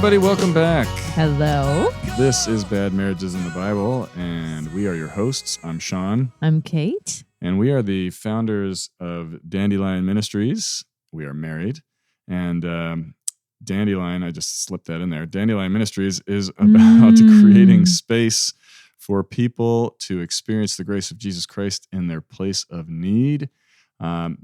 everybody. Welcome back. Hello. This is Bad Marriages in the Bible, and we are your hosts. I'm Sean. I'm Kate. And we are the founders of Dandelion Ministries. We are married. And Dandelion, I just slipped that in there. Dandelion Ministries is about creating space for people to experience the grace of Jesus Christ in their place of need.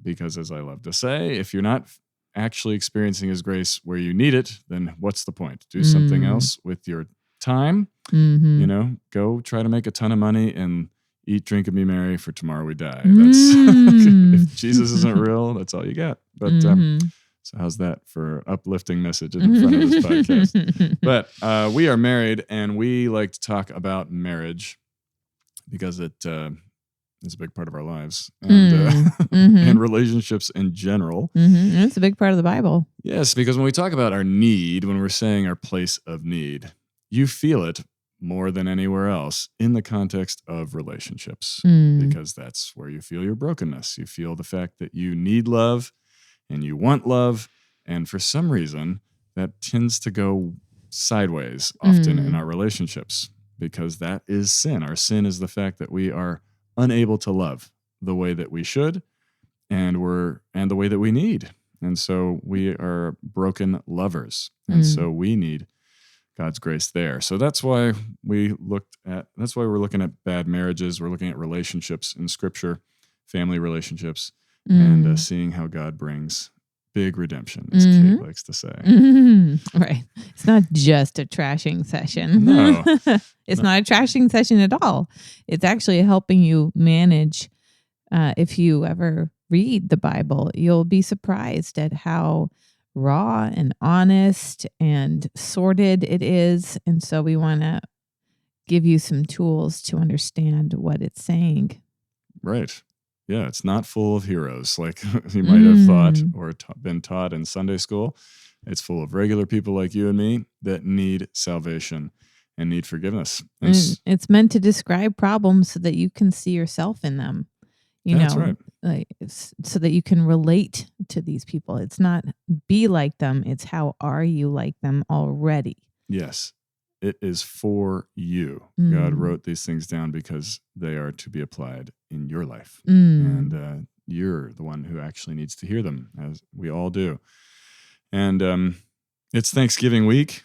Because as I love to say, if you're not actually experiencing his grace where you need it, then what's the point? Do something else with your time. You know, go try to make a ton of money and eat, drink, and be merry, for tomorrow we die. That's if Jesus isn't real, that's all you got. But so how's that for an uplifting message in front of this podcast? But we are married, and we like to talk about marriage because it is a big part of our lives and and relationships in general. It's a big part of the Bible. Yes, because when we talk about our need, when we're saying our place of need, you feel it more than anywhere else in the context of relationships, because that's where you feel your brokenness. You feel the fact that you need love and you want love, and for some reason, that tends to go sideways often in our relationships, because that is sin. Our sin is the fact that we are unable to love the way that we should and the way that we need. And so we are broken lovers. And so we need God's grace there. So that's why we're looking at bad marriages. We're looking at relationships in Scripture, family relationships, and seeing how God brings big redemption, as Kate likes to say. Right. It's not just a trashing session. No. It's not a trashing session at all. It's actually helping you manage. If you ever read the Bible, you'll be surprised at how raw and honest and sorted it is. And so we want to give you some tools to understand what it's saying. Right. Yeah, it's not full of heroes like you might have thought or been taught in Sunday school. It's full of regular people like you and me that need salvation and need forgiveness. And it's meant to describe problems so that you can see yourself in them. That's right. Like, so that you can relate to these people. It's not be like them. It's how are you like them already? Yes. It is for you. God wrote these things down because they are to be applied in your life. And you're the one who actually needs to hear them, as we all do. And it's Thanksgiving week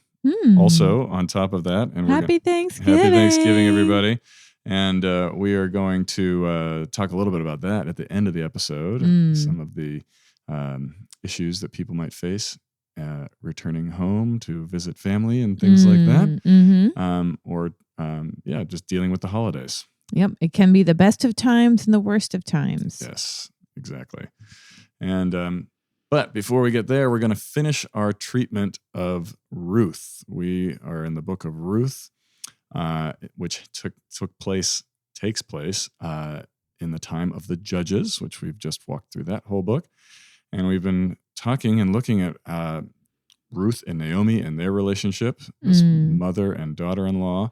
also on top of that. And Happy Thanksgiving. Happy Thanksgiving, everybody. And we are going to talk a little bit about that at the end of the episode, some of the issues that people might face returning home to visit family and things like that, or just dealing with the holidays. Yep, it can be the best of times and the worst of times. Yes, exactly. And but before we get there, we're going to finish our treatment of Ruth. We are in the book of Ruth, which takes place in the time of the Judges, which we've just walked through that whole book. And we've been talking and looking at Ruth and Naomi and their relationship, this mother and daughter-in-law,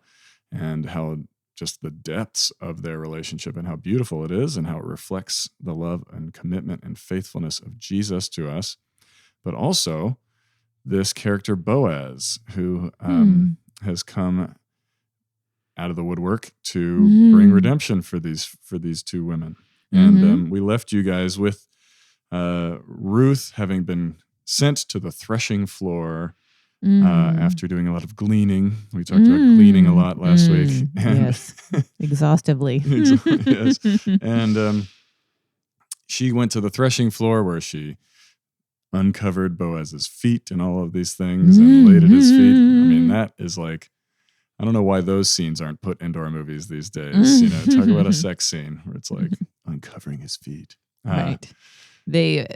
and how just the depths of their relationship and how beautiful it is and how it reflects the love and commitment and faithfulness of Jesus to us. But also this character Boaz, who has come out of the woodwork to bring redemption for these two women. And we left you guys with Ruth having been sent to the threshing floor after doing a lot of gleaning. We talked about gleaning a lot last week. And yes, exhaustively. Yes. And she went to the threshing floor where she uncovered Boaz's feet and all of these things and laid at his feet. I mean, that is like, I don't know why those scenes aren't put into our movies these days. Talk about a sex scene where it's like uncovering his feet. Right. They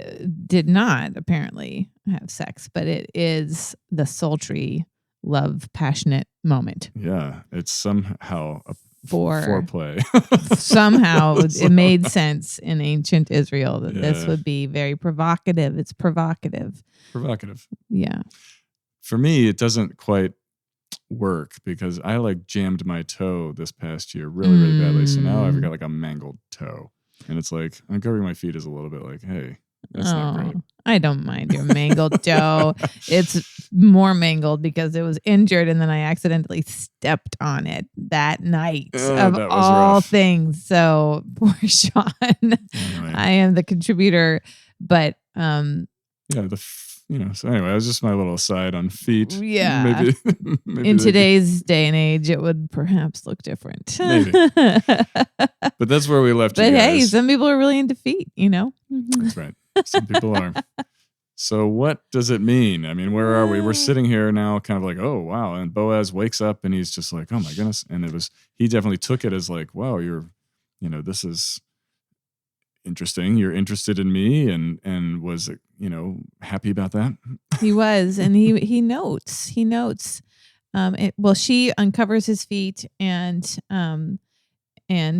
did not apparently have sex, but it is the sultry, love, passionate moment. Yeah, it's somehow a foreplay. Somehow it made sense in ancient Israel that this would be very provocative. It's provocative. Provocative. Yeah. For me, it doesn't quite work because I jammed my toe this past year really, really badly. So now I've got a mangled toe. And it's like, uncovering my feet is a little bit like, hey, That's not great. I don't mind your mangled toe. It's more mangled because it was injured and then I accidentally stepped on it that night of That was all rough. things. So poor Sean. Anyway. I am the contributor, but so anyway, it was just my little aside on feet. Yeah. Maybe in today's day and age, it would perhaps look different. Maybe. But that's where we left you But guys. hey, some people are really into feet, That's right. Some people are. So what does it mean? I mean, where are we? We're sitting here now kind of like, oh, wow. And Boaz wakes up and he's just like, oh my goodness. And he definitely took it as like, wow, this is interesting. You're interested in me and was, happy about that. He was. And he notes, she uncovers his feet and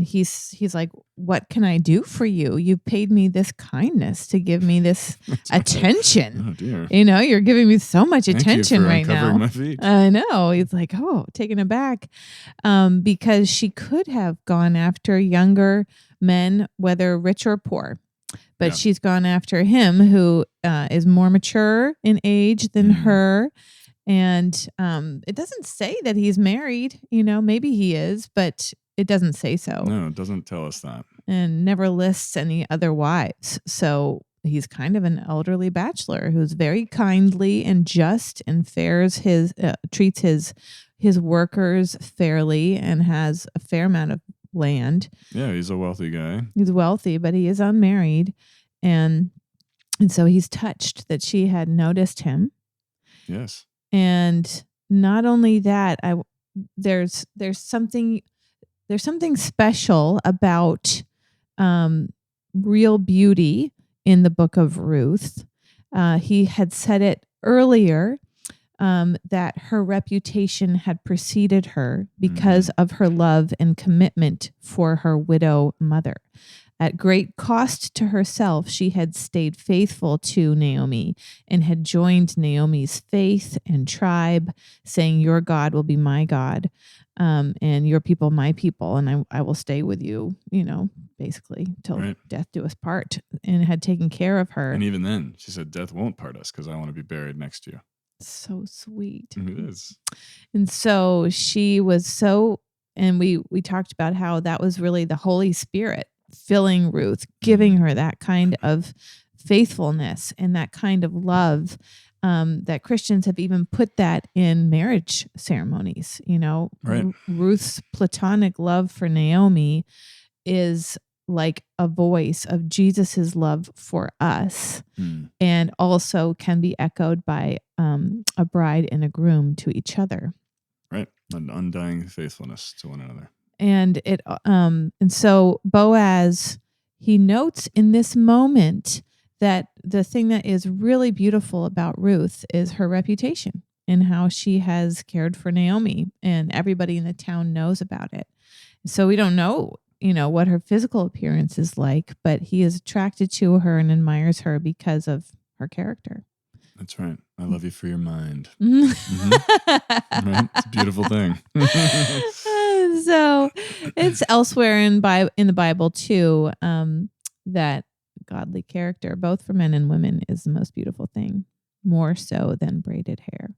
he's like, what can I do for you? You paid me this kindness to give me this attention. Oh dear. You're giving me so much Thank attention you for right now. uncovering my feet. I know. He's like, taken aback. Because she could have gone after younger men, whether rich or poor. But she's gone after him who is more mature in age than her. And it doesn't say that he's married. Maybe he is, but it doesn't say so. No, it doesn't tell us that. And never lists any other wives. So he's kind of an elderly bachelor who's very kindly and just and treats his workers fairly and has a fair amount of land. Yeah, he's a wealthy guy. He's wealthy, but he is unmarried. And so he's touched that she had noticed him. Yes. And not only that, there's something special about real beauty in the book of Ruth. He had said it earlier that her reputation had preceded her because of her love and commitment for her widow mother. At great cost to herself, she had stayed faithful to Naomi and had joined Naomi's faith and tribe, saying, your God will be my God, and your people my people, and I will stay with you, basically till death do us part, and had taken care of her. And even then, she said, death won't part us because I want to be buried next to you. So sweet. It is. And so she was and we talked about how that was really the Holy Spirit filling Ruth, giving her that kind of faithfulness and that kind of love, that Christians have even put that in marriage ceremonies. Right. Ruth's platonic love for Naomi is like a voice of Jesus's love for us, and also can be echoed by a bride and a groom to each other. Right. An undying faithfulness to one another. And so Boaz, he notes in this moment that the thing that is really beautiful about Ruth is her reputation and how she has cared for Naomi, and everybody in the town knows about it. So we don't know, what her physical appearance is like, but he is attracted to her and admires her because of her character. That's right. I love you for your mind. Right? It's a beautiful thing. So it's elsewhere in the Bible too, that godly character, both for men and women, is the most beautiful thing, more so than braided hair.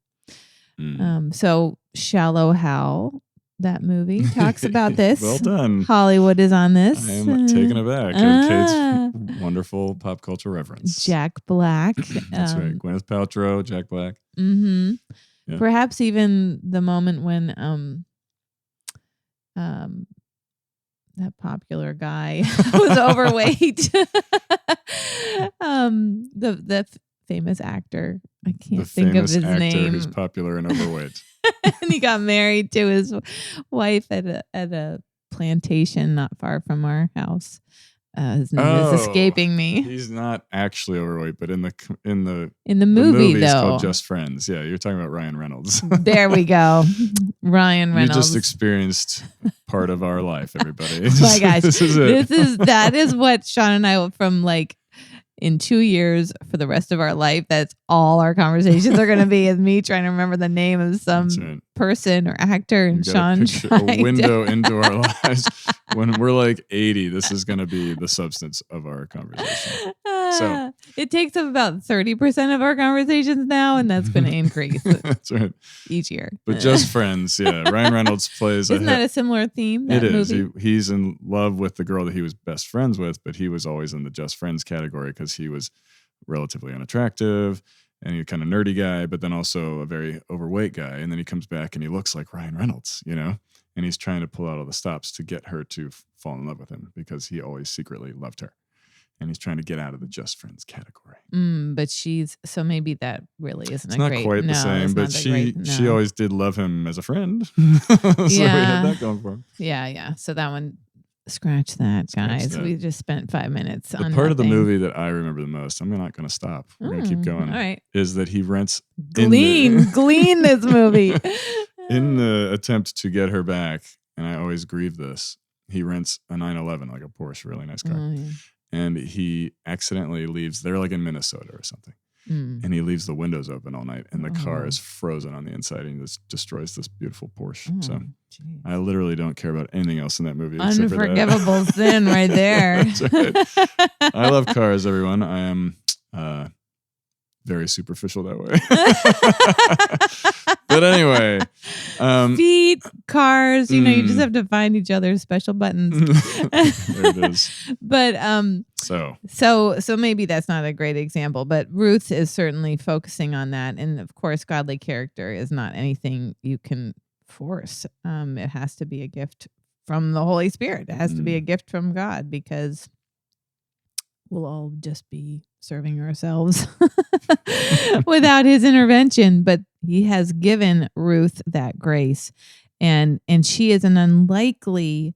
So Shallow Hal, that movie, talks about this. Well done. Hollywood is on this. I am taken aback at Kate's wonderful pop culture reference. Jack Black. That's right. Gwyneth Paltrow, Jack Black. Mm-hmm. Yeah. Perhaps even the moment when that popular guy was overweight. The famous actor. I can't think of his name. Who's popular and overweight. And he got married to his wife at a plantation not far from our house. His name is escaping me. He's not actually overweight, but in the movie it's though, called Just Friends. Yeah, you're talking about Ryan Reynolds. There we go, Ryan Reynolds. You just experienced part of our life, everybody. Oh my gosh, this is it. That is what Sean and I will, from like in 2 years for the rest of our life. That's all our conversations are going to be, is me trying to remember the name of some right. person or actor, and You got Sean a trying window to- into our lives. When we're like 80, this is going to be the substance of our conversation. So it takes up about 30% of our conversations now, and that's going to increase that's right. each year. But Just Friends, yeah. Ryan Reynolds plays. Isn't that a similar theme? That It is. movie? He's in love with the girl that he was best friends with, but he was always in the Just Friends category because he was relatively unattractive and he's kind of nerdy guy, but then also a very overweight guy. And then he comes back and he looks like Ryan Reynolds, and he's trying to pull out all the stops to get her to fall in love with him because he always secretly loved her. And he's trying to get out of the Just Friends category. But so maybe that really isn't it's not quite the same, but she always did love him as a friend. So he had that going for him. Yeah. So that one, scratch that, guys. We just spent 5 minutes on the part of the nothing. movie that I remember the most. I'm not going to stop. We're going to keep going. All right. Is that he rents glean this movie in the attempt to get her back. And I always grieve this. He rents a 911, like a Porsche, really nice car. Oh, yeah. And he accidentally leaves. They're like in Minnesota or something. And he leaves the windows open all night, and the car is frozen on the inside, and he just destroys this beautiful Porsche. So geez. I literally don't care about anything else in that movie. Unforgivable sin right there. That's right. I love cars, everyone. I am very superficial that way. But anyway. Feet, cars, you just have to find each other's special buttons. There it is. But so maybe that's not a great example, but Ruth is certainly focusing on that. And of course, godly character is not anything you can force. It has to be a gift from the Holy Spirit. It has to be a gift from God, because we'll all just be serving ourselves without his intervention. But he has given Ruth that grace, and she is an unlikely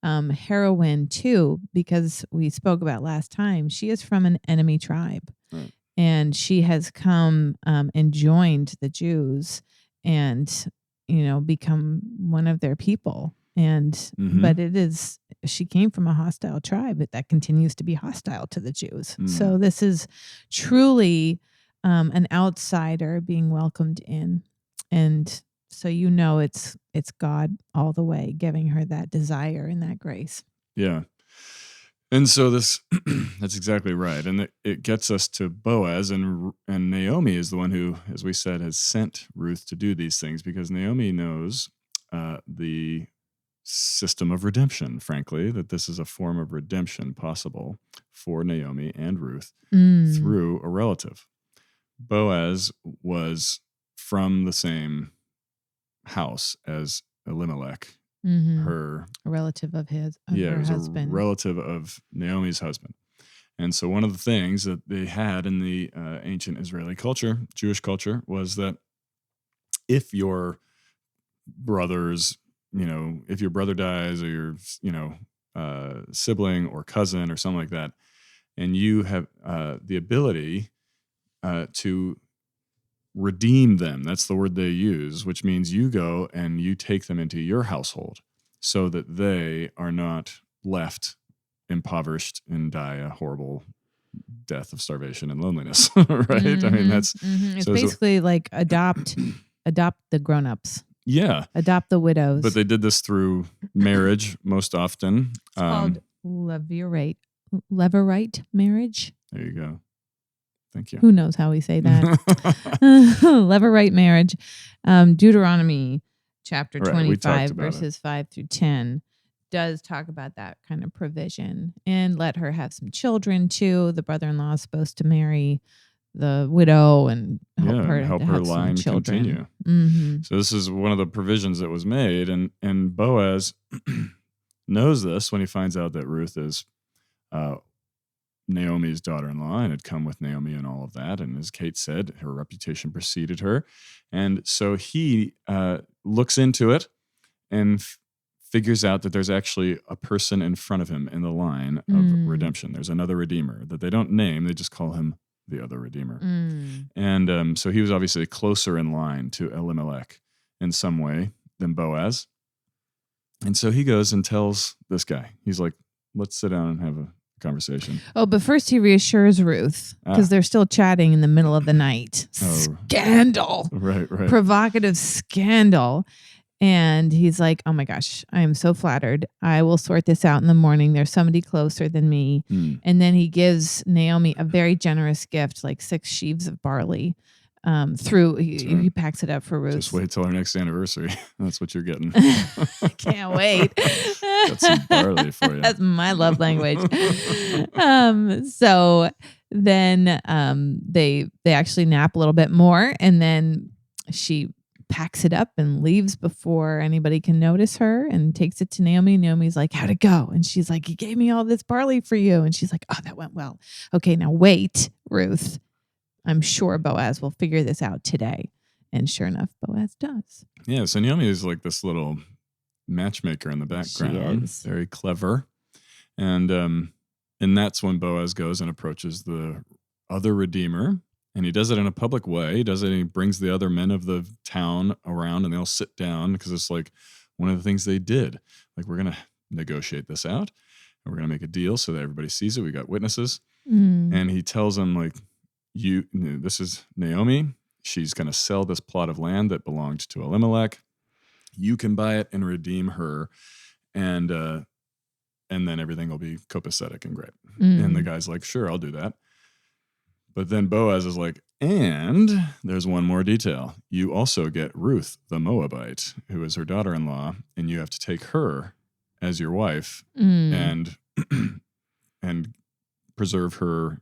heroine too, because we spoke about last time, she is from an enemy tribe. Right. And she has come and joined the Jews and become one of their people. And but she came from a hostile tribe that continues to be hostile to the Jews. So this is truly an outsider being welcomed in. And so it's God all the way giving her that desire and that grace. Yeah. And so that's exactly right. And it gets us to Boaz, and Naomi is the one who, as we said, has sent Ruth to do these things, because Naomi knows the system of redemption, frankly, that this is a form of redemption possible for Naomi and Ruth through a relative. Boaz was from the same house as Elimelech, a relative of her husband. A relative of Naomi's husband. And so one of the things that they had in the ancient Israeli culture, Jewish culture, was that if your brothers, if your brother dies, or your, sibling or cousin or something like that, and you have the ability to redeem them, that's the word they use, which means you go and you take them into your household so that they are not left impoverished and die a horrible death of starvation and loneliness, right? I mean, that's it's basically like adopt the grown-ups. Yeah. Adopt the widows. But they did this through marriage most often. It's called levirate marriage. There you go. Thank you. Who knows how we say that? Levirate marriage. Deuteronomy chapter 25, verses 5 through 10 does talk about that kind of provision. And let her have some children too. The brother-in-law is supposed to marry the widow and help her line continue. So this is one of the provisions that was made, and Boaz knows this when he finds out that Ruth is Naomi's daughter-in-law and had come with Naomi and all of that. And as Kate said, her reputation preceded her, and so he looks into it and figures out that there's actually a person in front of him in the line of redemption. There's another redeemer that they don't name; they just call him the other redeemer. And so he was obviously closer in line to Elimelech in some way than Boaz. And so he goes and tells this guy, he's like, let's sit down and have a conversation. Oh, but first he reassures Ruth because they're still chatting in the middle of the night. Scandal. Right. Provocative scandal. And he's like, oh my gosh, I am so flattered. I will sort this out in the morning. There's somebody closer than me. And then he gives Naomi a very generous gift, like 6 sheaves of barley. He packs it up for Ruth. Just wait till our next anniversary. That's what you're getting. Can't wait. Got some barley for you. That's my love language. So then they actually nap a little bit more, and then she packs it up and leaves before anybody can notice her and takes it to Naomi. Naomi's like, how'd it go? And she's like, he gave me all this barley for you. And she's like, oh, that went well. Okay, now wait, Ruth. I'm sure Boaz will figure this out today. And sure enough, Boaz does. Yeah, so Naomi is like this little matchmaker in the background. Very clever. And that's when Boaz goes and approaches the other redeemer. And he does it in a public way. He does it and he brings the other men of the town around and they all sit down because it's like one of the things they did. Like, we're going to negotiate this out and we're going to make a deal so that everybody sees it. We got witnesses. And he tells them, like, this is Naomi. She's going to sell this plot of land that belonged to Elimelech. You can buy it and redeem her. And then everything will be copacetic and great. And the guy's like, sure, I'll do that. But then Boaz is like, and there's one more detail. You also get Ruth, the Moabite, who is her daughter-in-law, and you have to take her as your wife and preserve her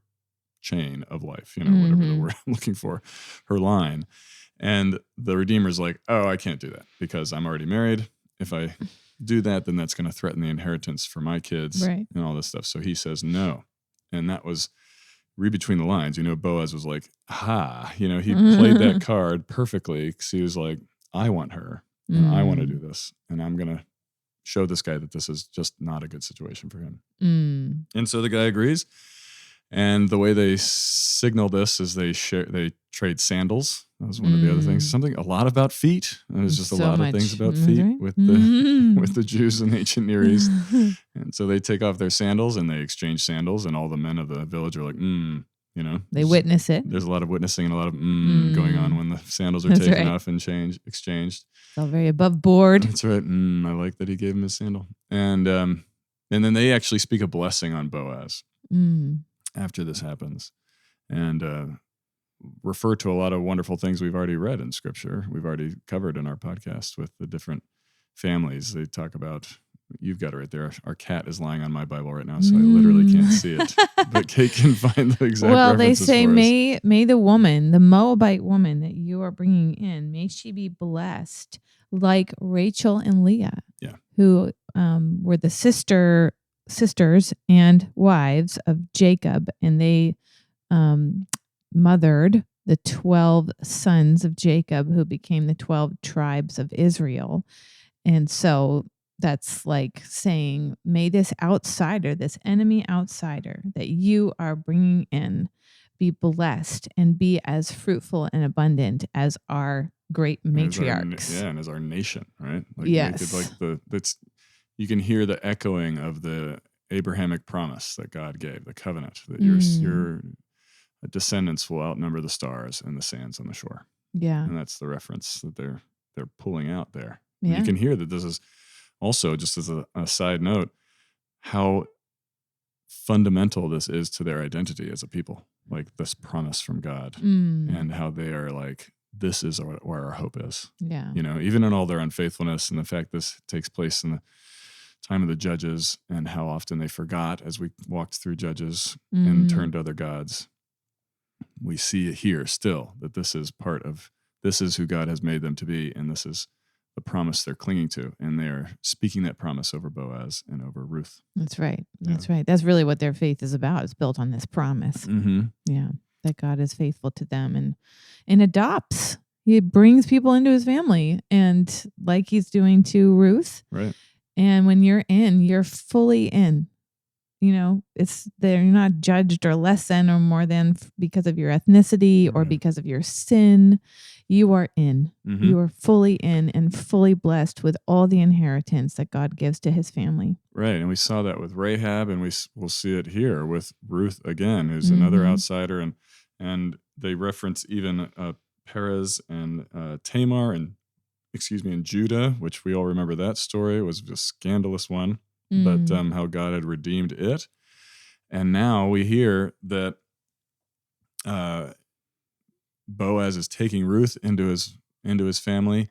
chain of life, whatever the word I'm looking for, her line. And the Redeemer's like, oh, I can't do that because I'm already married. If I do that, then that's going to threaten the inheritance for my kids and all this stuff. So he says no. And that was... read between the lines, Boaz was like, he played that card perfectly because he was like, I want her and I want to do this. And I'm going to show this guy that this is just not a good situation for him. And so the guy agrees. And the way they signal this is they trade sandals. That was one of the other things. A lot about feet. There's just a lot of things about feet with the Jews in ancient Near East. And so they take off their sandals and they exchange sandals, and all the men of the village are like, They witness it. There's a lot of witnessing and a lot of going on when the sandals are taken off and exchanged. It's all very above board. That's right. I like that he gave him his sandal. And then they actually speak a blessing on Boaz after this happens. And refer to a lot of wonderful things we've already read in Scripture. We've already covered in our podcast with the different families. They talk about, you've got it right there. Our cat is lying on my Bible right now, so I literally can't see it. But Kate can find the exact references. They say, may the woman, the Moabite woman that you are bringing in, may she be blessed like Rachel and Leah, who were the sisters and wives of Jacob, and they mothered the 12 sons of Jacob who became the 12 tribes of Israel. And so that's like saying, may this outsider, this enemy outsider that you are bringing in, be blessed and be as fruitful and abundant as our great matriarchs. And as our nation, right? Like, yes. You can hear the echoing of the Abrahamic promise that God gave, the covenant, that your descendants will outnumber the stars and the sands on the shore. Yeah. And that's the reference that they're pulling out there. Yeah. You can hear that this is also, just as a side note, how fundamental this is to their identity as a people, like this promise from God, and how they are like, this is where our hope is. Yeah. Even in all their unfaithfulness and the fact this takes place in the time of the judges and how often they forgot as we walked through Judges and turned to other gods. We see it here still that this is who God has made them to be, and this is the promise they're clinging to, and they're speaking that promise over Boaz and over Ruth. That's right. That's right. That's really what their faith is about. It's built on this promise. Yeah, that God is faithful to them and adopts. He brings people into his family, and like he's doing to Ruth. Right. And when you're in, you're fully in. they're not judged or less than or more than because of your ethnicity or Right. because of your sin. You are in. Mhm. You are fully in and fully blessed with all the inheritance that God gives to his family. Right. And we saw that with Rahab, and we'll see it here with Ruth again, who's another outsider. And they reference even Perez and Tamar and Judah, which we all remember that story. It was a scandalous one, but how God had redeemed it. And now we hear that Boaz is taking Ruth into his family,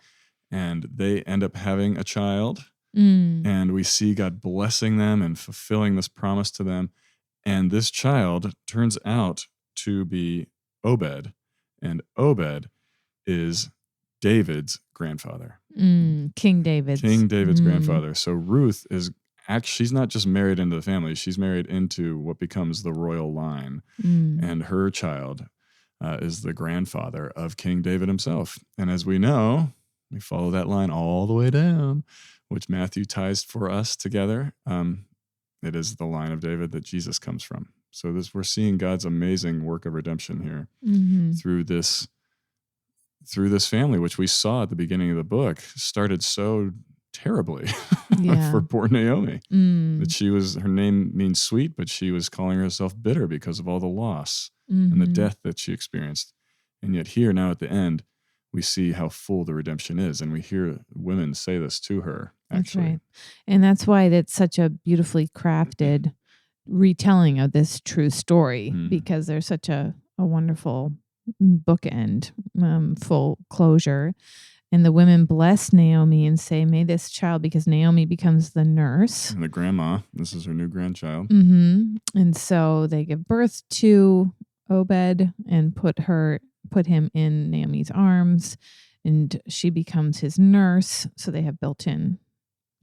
and they end up having a child. And we see God blessing them and fulfilling this promise to them. And this child turns out to be Obed, and Obed is David's grandfather. King David's Grandfather. So Ruth is she's not just married into the family, she's married into what becomes the royal line. And her child is the grandfather of King David himself. And as we know, we follow that line all the way down, which Matthew ties for us together. It is the line of David that Jesus comes from. So we're seeing God's amazing work of redemption here through this family, which we saw at the beginning of the book started so terribly for poor Naomi. That her name means sweet, but she was calling herself bitter because of all the loss and the death that she experienced. And yet here now at the end, we see how full the redemption is. And we hear women say this to her, actually. That's right. And that's why that's such a beautifully crafted retelling of this true story, because there's such a wonderful bookend, full closure. And the women bless Naomi and say, may this child, because Naomi becomes the nurse. And the grandma, this is her new grandchild. And so they give birth to Obed and put him in Naomi's arms, and she becomes his nurse. So they have built-in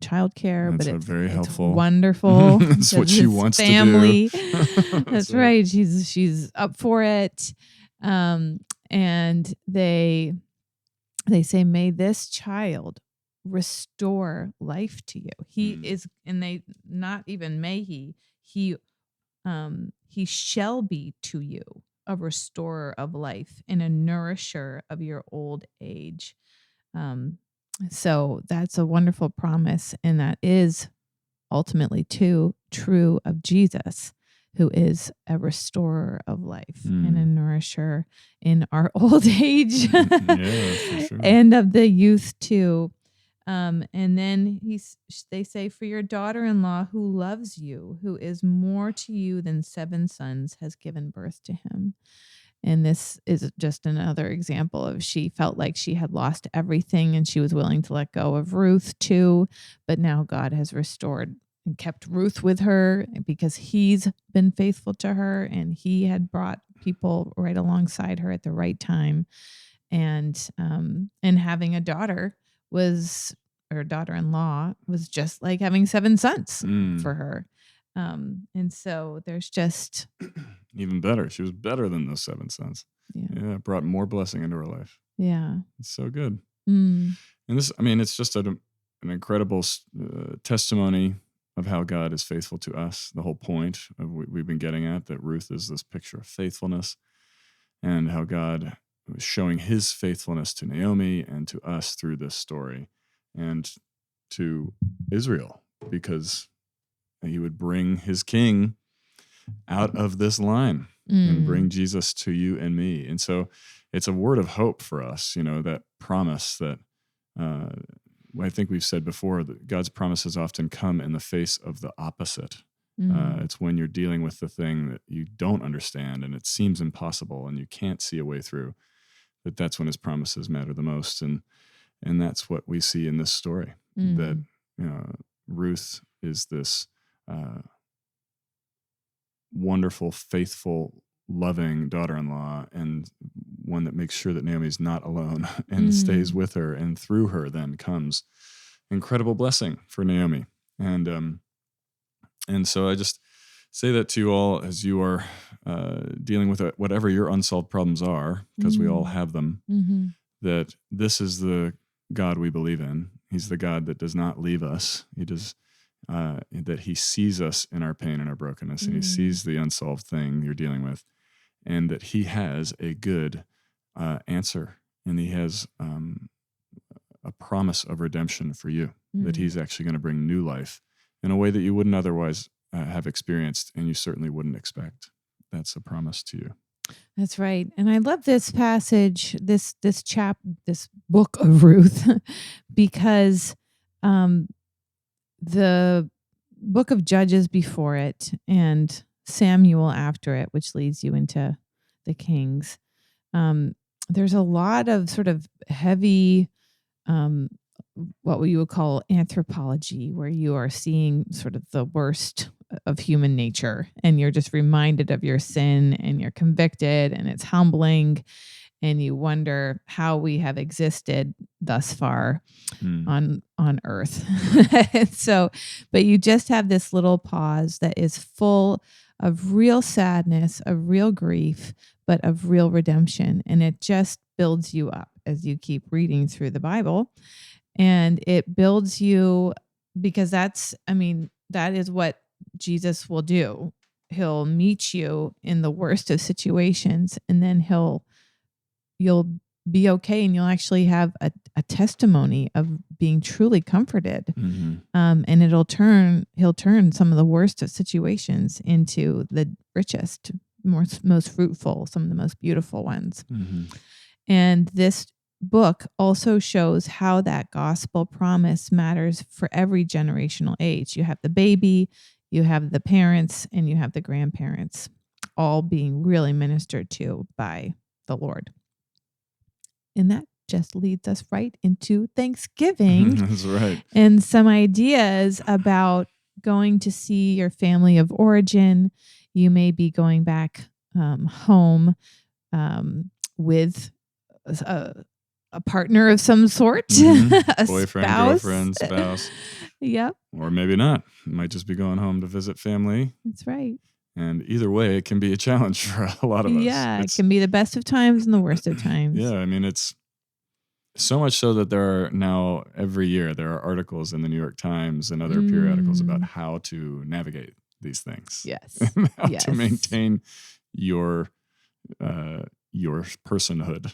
childcare, but it's very helpful. Wonderful. That's what she wants family. to do. That's right. She's up for it. And they say, may this child restore life to you. He is, and they not even may he shall be to you a restorer of life and a nourisher of your old age. So that's a wonderful promise, and that is ultimately true of Jesus, who is a restorer of life and a nourisher in our old age, for sure. and of the youth too. And then they say, for your daughter-in-law who loves you, who is more to you than 7 sons, has given birth to him. And this is just another example of she felt like she had lost everything and she was willing to let go of Ruth too. But now God has restored and kept Ruth with her because he's been faithful to her, and he had brought people right alongside her at the right time. And having a daughter daughter-in-law was just like having 7 sons for her. And so there's just even better. She was better than those 7 sons. Yeah, brought more blessing into her life. Yeah. It's so good. And this, it's just an incredible testimony of how God is faithful to us. The whole point of what we've been getting at, that Ruth is this picture of faithfulness, and how God was showing his faithfulness to Naomi and to us through this story, and to Israel, because he would bring his king out of this line and bring Jesus to you and me. And so it's a word of hope for us, that promise that I think we've said before, that God's promises often come in the face of the opposite. It's when you're dealing with the thing that you don't understand and it seems impossible and you can't see a way through, that's when his promises matter the most. And that's what we see in this story, that Ruth is this wonderful, faithful, loving daughter-in-law, and one that makes sure that Naomi's not alone and stays with her, and through her then comes incredible blessing for Naomi. And so I just say that to you all as you are dealing with whatever your unsolved problems are, because we all have them, that this is the God we believe in. He's the God that does not leave us. that he sees us in our pain and our brokenness, and he sees the unsolved thing you're dealing with, and that he has a good answer, and he has a promise of redemption for you, that he's actually going to bring new life in a way that you wouldn't otherwise have experienced, and you certainly wouldn't expect. That's a promise to you. That's right. And I love this passage, this book of Ruth, because the book of Judges before it and Samuel after it, which leads you into the Kings, there's a lot of sort of heavy, what you would call anthropology, where you are seeing sort of the worst of human nature, and you're just reminded of your sin, and you're convicted, and it's humbling, and you wonder how we have existed thus far on earth. So, but you just have this little pause that is full of real sadness, of real grief, but of real redemption, and it just builds you up as you keep reading through the Bible. And it builds you, because that is what Jesus will do. He'll meet you in the worst of situations, and then you'll be okay, and you'll actually have a testimony of being truly comforted. And he'll turn some of the worst of situations into the richest, most fruitful, some of the most beautiful ones. And this book also shows how that gospel promise matters for every generational age. You have the baby, you have the parents, and you have the grandparents, all being really ministered to by the Lord. And that just leads us right into Thanksgiving. That's right. And some ideas about going to see your family of origin. You may be going back home with a partner of some sort, a boyfriend, spouse. girlfriend, spouse. Yep. Or maybe not. You might just be going home to visit family. That's right. And either way, it can be a challenge for a lot of us. Yeah, it can be the best of times and the worst of times. Yeah, I mean, it's so much so that there are now, every year, there are articles in the New York Times and other periodicals about how to navigate these things. Yes. And how to maintain your personhood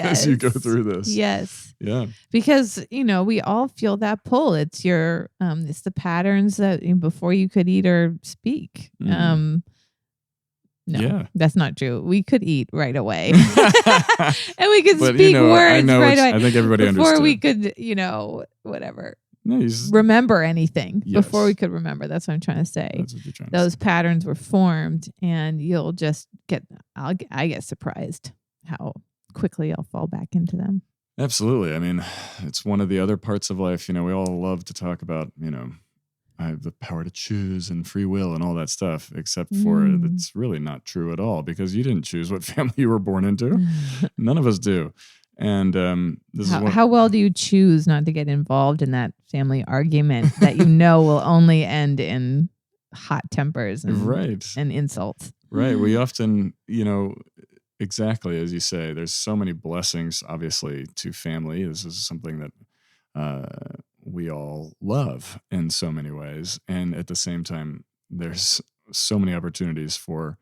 as you go through this. Yes. Yeah. Because, we all feel that pull. It's it's the patterns that before you could eat or speak. No, that's not true. We could eat right away. And we could speak words right away. I think everybody before understood. We could, whatever. No, remember anything before we Yes. could remember. That's what I'm trying to say. That's what you're trying to Those say. patterns were formed, and you'll just I get surprised how quickly I'll fall back into them. Absolutely. I mean, it's one of the other parts of life. We all love to talk about, I have the power to choose and free will and all that stuff, except for it's really not true at all, because you didn't choose what family you were born into. None of us do. And how well do you choose not to get involved in that family argument that will only end in hot tempers and insults? Right. We often, exactly as you say, there's so many blessings, obviously, to family. This is something that we all love in so many ways. And at the same time, there's so many opportunities for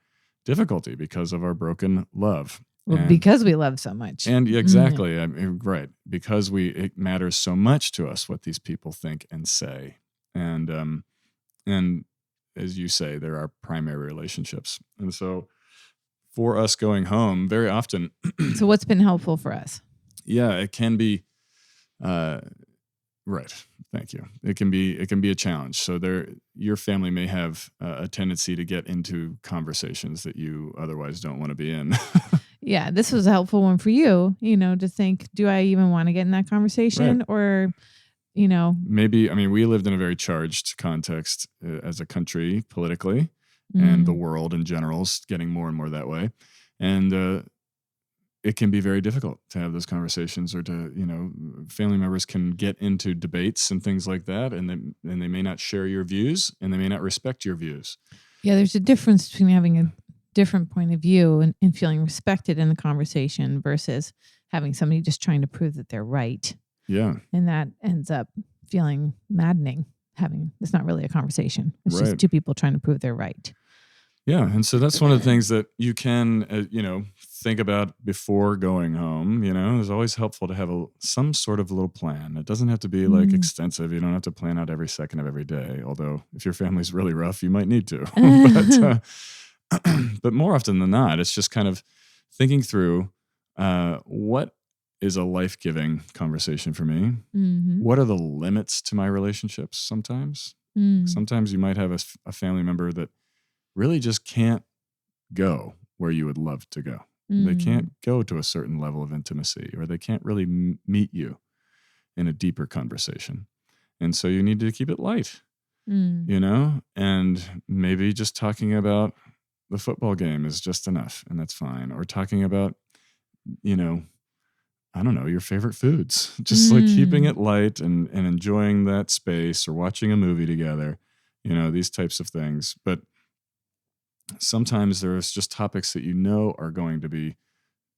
difficulty because of our broken love. Well, because we love so much. And exactly. I mean, right. Because it matters so much to us what these people think and say. And as you say, they're our primary relationships. And so for us going home, very often. So what's been helpful for us? Yeah, it can be, right. Thank you. It can be a challenge. So your family may have a tendency to get into conversations that you otherwise don't want to be in. Yeah, this was a helpful one for you, to think, do I even want to get in that conversation? Right. Or, maybe, we lived in a very charged context as a country politically, and the world in general is getting more and more that way. And it can be very difficult to have those conversations, or to, family members can get into debates and things like that. And they may not share your views, and they may not respect your views. Yeah, there's a difference between having a different point of view and feeling respected in the conversation versus having somebody just trying to prove that they're right. Yeah. And that ends up feeling maddening. it's not really a conversation. It's Right. just two people trying to prove they're right. Yeah. And so that's one of the things that you can, think about before going home. It's always helpful to have some sort of little plan. It doesn't have to be like extensive. You don't have to plan out every second of every day. Although if your family's really rough, you might need to. But more often than not, it's just kind of thinking through what is a life-giving conversation for me. Mm-hmm. What are the limits to my relationships sometimes? Sometimes you might have a family member that really just can't go where you would love to go. They can't go to a certain level of intimacy, or they can't really meet you in a deeper conversation. And so you need to keep it light, and maybe just talking about the football game is just enough, and that's fine. Or talking about, I don't know, your favorite foods, just like keeping it light and enjoying that space, or watching a movie together, these types of things. But sometimes there's just topics that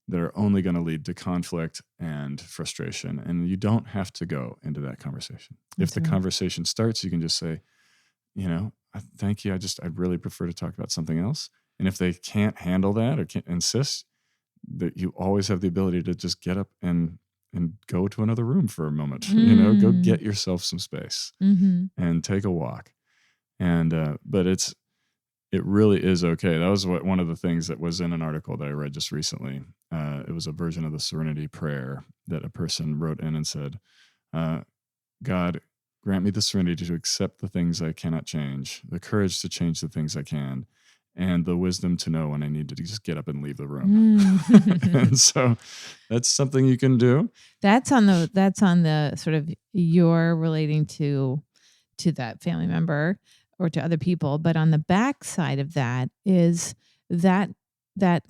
that are only going to lead to conflict and frustration. And you don't have to go into that conversation. If the conversation starts, you can just say, thank you. I'd really prefer to talk about something else. And if they can't handle that or can't insist, that you always have the ability to just get up and go to another room for a moment, go get yourself some space and take a walk. And, but it really is okay. That was one of the things that was in an article that I read just recently. It was a version of the Serenity Prayer that a person wrote in and said, God, grant me the serenity to accept the things I cannot change, the courage to change the things I can, and the wisdom to know when I need to just get up and leave the room. And so that's something you can do. That's on the sort of you're relating to that family member or to other people. But on the back side of that is that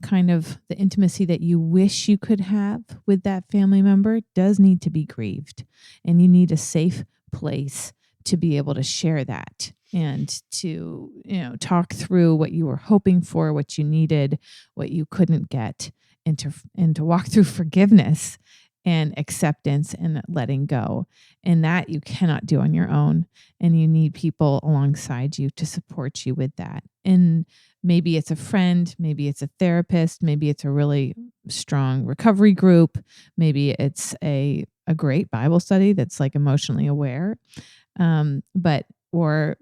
kind of the intimacy that you wish you could have with that family member does need to be grieved. And you need a safe place to be able to share that and to, talk through what you were hoping for, what you needed, what you couldn't get, and to walk through forgiveness and acceptance and letting go. And that you cannot do on your own. And you need people alongside you to support you with that. And maybe it's a friend, maybe it's a therapist, maybe it's a really strong recovery group, maybe it's a great Bible study that's like emotionally aware. Or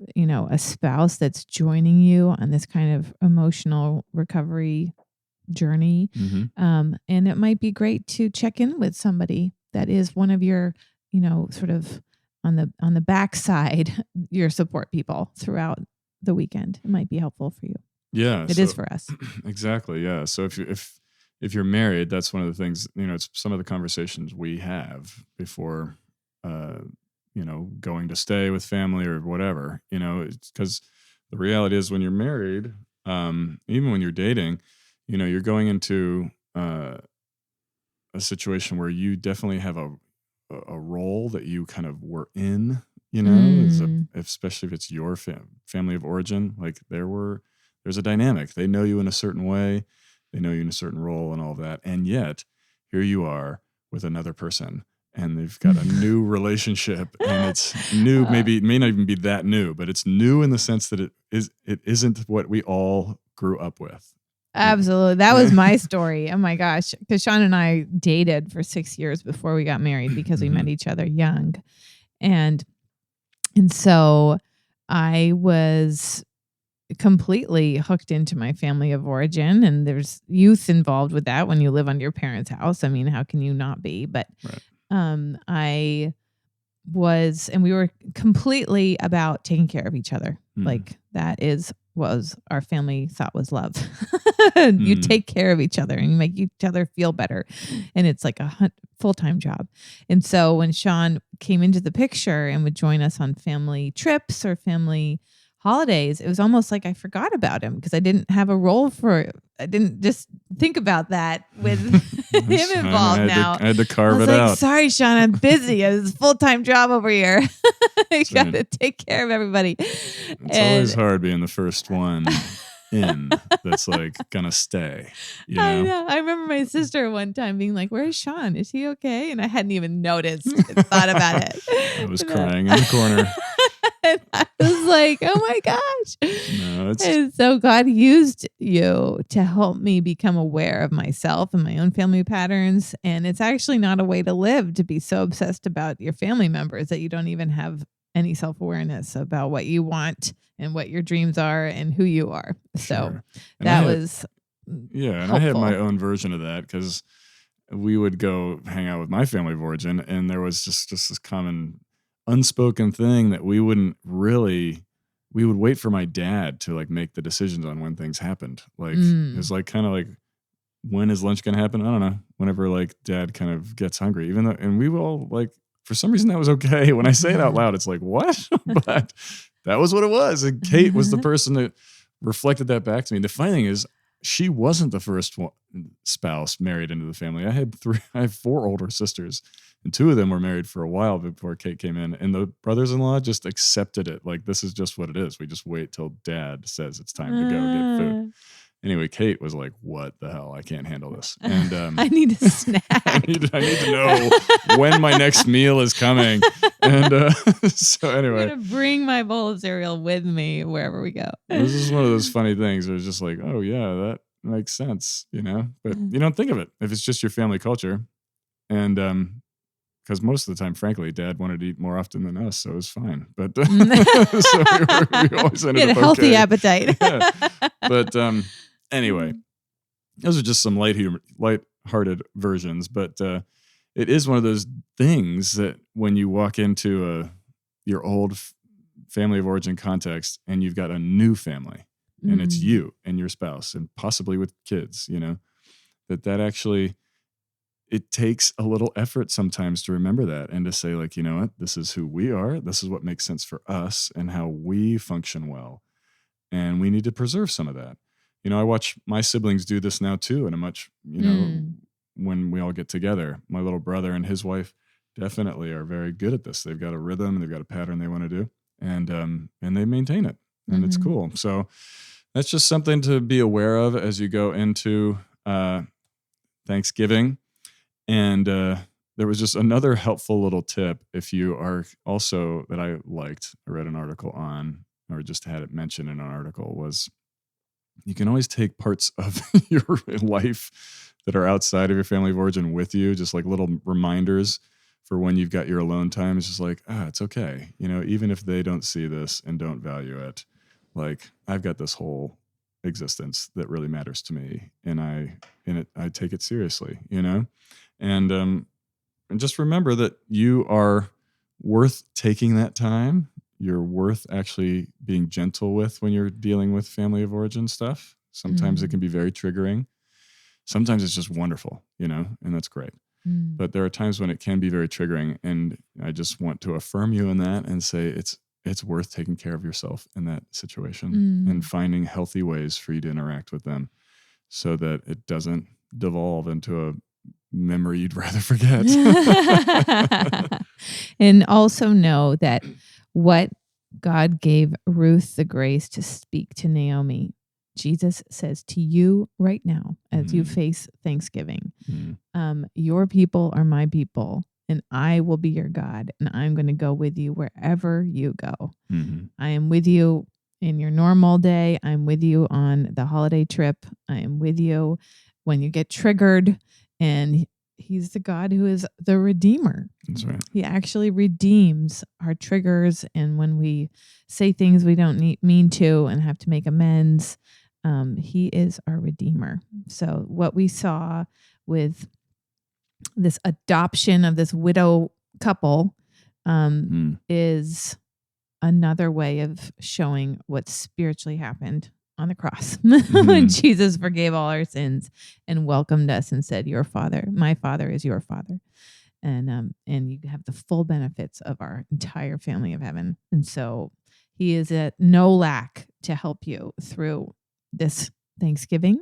a spouse that's joining you on this kind of emotional recovery journey. And it might be great to check in with somebody that is one of your, sort of on the backside, your support people throughout the weekend. It might be helpful for you. Yeah, it is for us. Exactly. Yeah. So if you're married, that's one of the things, it's some of the conversations we have before, going to stay with family or whatever, because the reality is when you're married, even when you're dating, you're going into a situation where you definitely have a role that you kind of were in, especially if it's your family of origin, like there's a dynamic. They know you in a certain way. They know you in a certain role and all that. And yet here you are with another person and they've got a new relationship and it's new. Maybe it may not even be that new, but it's new in the sense that it isn't what we all grew up with. Absolutely. That was my story. Oh my gosh. Because Sean and I dated for 6 years before we got married because we met each other young. And so I was completely hooked into my family of origin, and there's youth involved with that when you live under your parents' house. I mean, how can you not be? But I was, and we were completely about taking care of each other. Like that was our family thought was love. You take care of each other and you make each other feel better. And it's like a full-time job. And so when Sean came into the picture and would join us on family trips or family holidays, it was almost like I forgot about him because I didn't have a role I didn't just think about that with him involved now. I had to carve it out. out. Sorry, Sean, I'm busy. It's a full-time job over here. I got to take care of everybody. It's always hard being the first one in that's like gonna stay. I know. I remember my sister one time being like, "Where's Sean? Is he okay?" And I hadn't even noticed. Thought about it. I was crying in the corner. like, oh my gosh. No, it's And so God used you to help me become aware of myself and my own family patterns. And it's actually not a way to live, to be so obsessed about your family members that you don't even have any self-awareness about what you want and what your dreams are and who you are. So sure. And that was and I had my helpful. own version of that because we would go hang out with my family of origin, and there was just this common unspoken thing that we wouldn't really. We would wait for my dad to like make the decisions on when things happened. Like it was Mm. like kind of like, when is lunch going to happen? I don't know. Whenever like dad kind of gets hungry, even though, and we were all like, for some reason that was okay. When I say it out loud, it's like, what? But that was what it was. And Kate was the person that reflected that back to me. The funny thing is, she wasn't the first spouse married into the family. I have 4 older sisters, and 2 of them were married for a while before Kate came in. And the brothers-in-law just accepted it. Like, this is just what it is. We just wait till dad says it's time to go get food. Anyway, Kate was like, what the hell? I can't handle this. And I need a snack. I need to know when my next meal is coming. And so anyway, I'm going to bring my bowl of cereal with me wherever we go. this is one of those funny things. It was just like, oh yeah, that makes sense, But you don't think of it if it's just your family culture. And because most of the time, frankly, dad wanted to eat more often than us, so it was fine. But so we always ended He had up a healthy okay. appetite. Yeah. But anyway, those are just some lighthearted versions. But it is one of those things that when you walk into your old family of origin context and you've got a new family, and it's you and your spouse and possibly with kids, that actually, it takes a little effort sometimes to remember that and to say, like, you know what, this is who we are. This is what makes sense for us and how we function well. And we need to preserve some of that. I watch my siblings do this now too, in a much, when we all get together. My little brother and his wife definitely are very good at this. They've got a rhythm, they've got a pattern they want to do, and they maintain it, and it's cool. So that's just something to be aware of as you go into Thanksgiving. And there was just another helpful little tip if you are also that I liked. I read an article on, or just had it mentioned in an article, was you can always take parts of your life that are outside of your family of origin with you, just like little reminders for when you've got your alone time. It's just like, it's okay. Even if they don't see this and don't value it, like, I've got this whole existence that really matters to me, and I take it seriously, and just remember that you are worth taking that time. You're worth actually being gentle with when you're dealing with family of origin stuff. Sometimes it can be very triggering. Sometimes it's just wonderful, and that's great. But there are times when it can be very triggering, and I just want to affirm you in that and say it's worth taking care of yourself in that situation and finding healthy ways for you to interact with them so that it doesn't devolve into a memory you'd rather forget. And also know that what God gave Ruth the grace to speak to Naomi, Jesus says to you right now as you face Thanksgiving, your people are my people, and I will be your God, and I'm going to go with you wherever you go. I am with you in your normal day. I'm with you on the holiday trip. I am with you when you get triggered, and he's the God who is the Redeemer. That's right. He actually redeems our triggers, and when we say things we don't mean to and have to make amends, he is our Redeemer. So what we saw with this adoption of this widow couple is another way of showing what spiritually happened on the cross when Jesus forgave all our sins and welcomed us and said, "Your Father, my Father is your Father," and you have the full benefits of our entire family of heaven. And so he is at no lack to help you through this Thanksgiving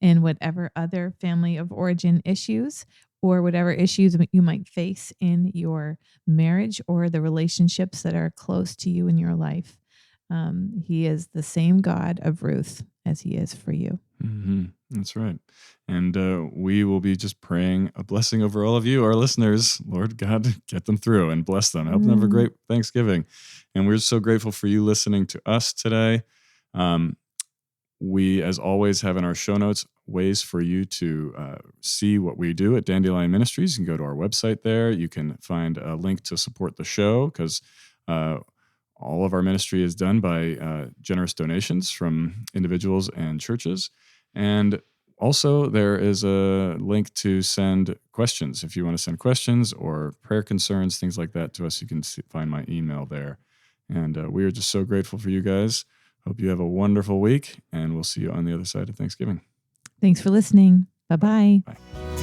and whatever other family of origin issues or whatever issues you might face in your marriage or the relationships that are close to you in your life. He is the same God of Ruth as he is for you. That's right. And we will be just praying a blessing over all of you, our listeners. Lord God, get them through and bless them. Help them have a great Thanksgiving. And we're so grateful for you listening to us today. We, as always, have in our show notes ways for you to see what we do at Dandelion Ministries. You can go to our website there. You can find a link to support the show because all of our ministry is done by generous donations from individuals and churches. And also, there is a link to send questions. If you want to send questions or prayer concerns, things like that to us, you can find my email there. And we are just so grateful for you guys. Hope you have a wonderful week, and we'll see you on the other side of Thanksgiving. Thanks for listening. Bye-bye. Bye.